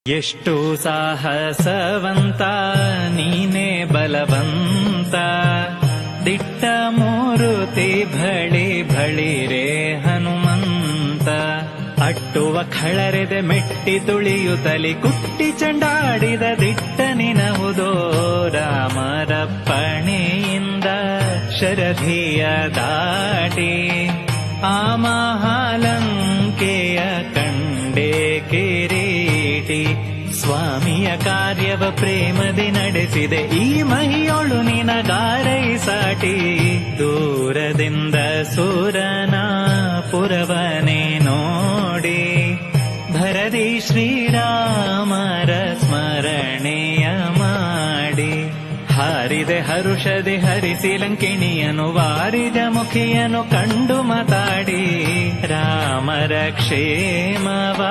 ಎಷ್ಟು ಸಾಹಸವಂತ ನೀನೇ ಬಲವಂತ ದಿಟ್ಟ ಮೂರುತಿ ಭಳಿ ಭಳಿರೇ ಹನುಮಂತ ಅಟ್ಟುವ ಖಳರೆದೆ ಮೆಟ್ಟಿ ತುಳಿಯುತ್ತಲಿ ಕುಟ್ಟಿ ಚಂಡಾಡಿದ ದಿಟ್ಟ ನಿನವುದೋ ರಾಮರಪ್ಪಣೆಯಿಂದ ಶರಧಿಯ ದಾಟಿ ಆ ಮಹಾಲಂಕೆಯ ಕಂಡೇ ಕಿರೀಟಿ ಸ್ವಾಮಿಯ ಕಾರ್ಯವ ಪ್ರೇಮದಿ ನಡೆಸಿದೆ ಈ ಮಹಿಯೊಳು ನಿನಗಾರೈ ಸಾಟಿ ದೂರದಿಂದ ಸೂರನ ಪುರವನೇ ನೋಡಿ ಭರದಿ ಶ್ರೀರಾಮರ ಸ್ಮರಣೆಯ ಮಾಡಿ ಹಾರಿದೆ ಹರುಷದಿ ಹರಿಸಿ ಲಂಕಿಣಿಯನು ವಾರಿದ ಮುಖಿಯನು ಕಂಡು ಮಾತಾಡಿ ರಾಮರ ಕ್ಷೇಮವ